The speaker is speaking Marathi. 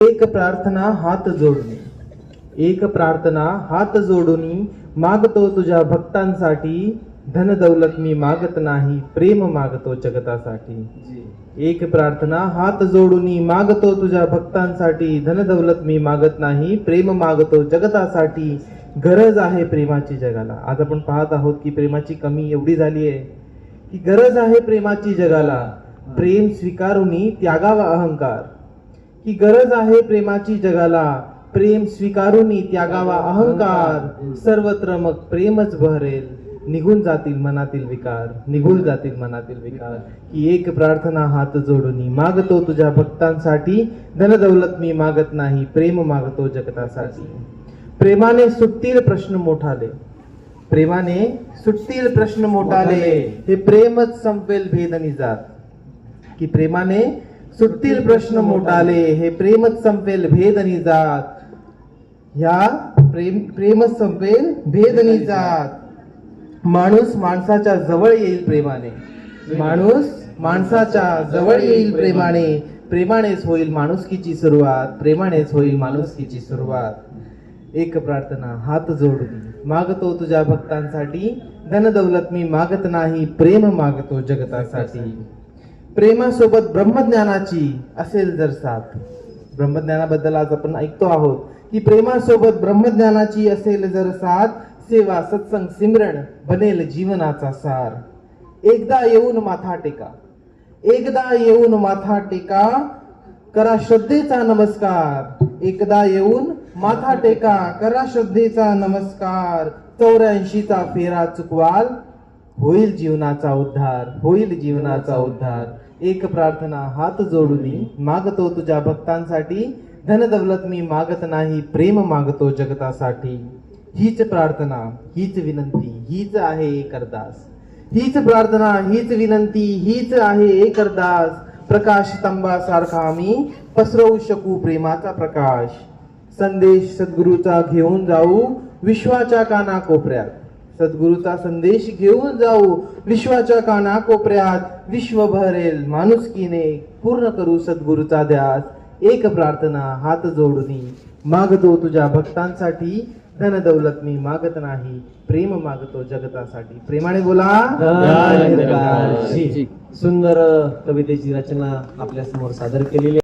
एक प्रार्थना हात जोडणे, एक प्रार्थना हात जोडूनी मागतो तुझ्या भक्तांसाठी, धन दौलत मी मागत नाही, प्रेम मागतो जगतासाठी. एक प्रार्थना हात जोडूनी मागतो तुझ्या भक्तांसाठी, धन दौलत मी मागत नाही, प्रेम मागतो जगतासाठी. गरज आहे प्रेमाची जगाला. आज आपण पाहत आहोत की प्रेमाची कमी एवढी झाली आहे की गरज आहे प्रेमाची जगाला. प्रेम स्वीकारूनी त्यागावा अहंकार, की गरज आहे प्रेमाची जगाला. प्रेम स्वीकारूनी त्यागावा अहंकार, सर्वत्र मग प्रेमच बहरेल, निघून जातील मनातील विकार, निघून जातील मनातील विकार. की एक प्रार्थना हात जोडूनी मागतो तुझ्या भक्तांसाठी, धन दौलत मी मागत नाही, प्रेम मागतो जगतासाठी. प्रेमाने सुटतील प्रश्न मोठाले, प्रेमाने सुटतील प्रश्न मोठाले, हे प्रेमच संपेल भेद आणि जात. की प्रेमाने सुटतील प्रश्न मोठाले, हे प्रेमच संपेल भेद आणि जात. ह्या प्रेमच संपेल भेद आणि जात. माणूस माणसाच्या जवळ येईल प्रेमाने, माणूस माणसाच्या जवळ येईल प्रेमाने. प्रेमानेच होईल माणुसकीची सुरुवात, प्रेमानेच होईल माणुसकीची सुरुवात. एक प्रार्थना हात जोडून मागतो तुझ्या भक्तांसाठी, धन दौलत मी मागत नाही, प्रेम मागतो जगतासाठी. प्रेमासोबत ब्रह्मज्ञानाची असेल जर साथ, ब्रह्मज्ञानाबद्दल आज आपण ऐकतो आहोत की प्रेमासोबत ब्रह्मज्ञानाची असेल जर साथ, सेवा सत्संग सिमरण बनेल जीवनाचा सार. एकदा येऊन माथा टेका, एकदा येऊन माथा टेका, करा श्रद्धेचा नमस्कार. एकदा येऊन माथा टेका, करा श्रद्धेचा नमस्कार. 84चा फेरा चुकवाल, होईल जीवनाचा उद्धार, होईल जीवनाचा उद्धार. एक प्रार्थना हात जोडूनी मागतो तुझ्या भक्तांसाठी, धन दौलत मी मागत नाही, प्रेम मागतो जगतासाठी. हीच प्रार्थना, हीच विनंती, हीच आहे एक अरदास. हीच प्रार्थना, हीच विनंती, हीच आहे एक अरदास. प्रकाश स्तंभासारखा आम्ही पसरवू शकू प्रेमाचा प्रकाश. संदेश सद्गुरूचा घेऊन जाऊ विश्वाच्या कानाकोपऱ्यात, सद्गुरूचा संदेश घेऊन जाऊ विश्वाच्या कानाकोपऱ्यात. विश्व भरेल माणुसकीने, पूर्ण करू सद्गुरूचा ध्यास. एक प्रार्थना हात जोडूनी मागतो तुझ्या भक्तांसाठी, धन दौलत मी मागत नाही, प्रेम मागतो जगतासाठी. प्रेमाने बोला. सुंदर कवितेची रचना आपल्या समोर सादर केलेली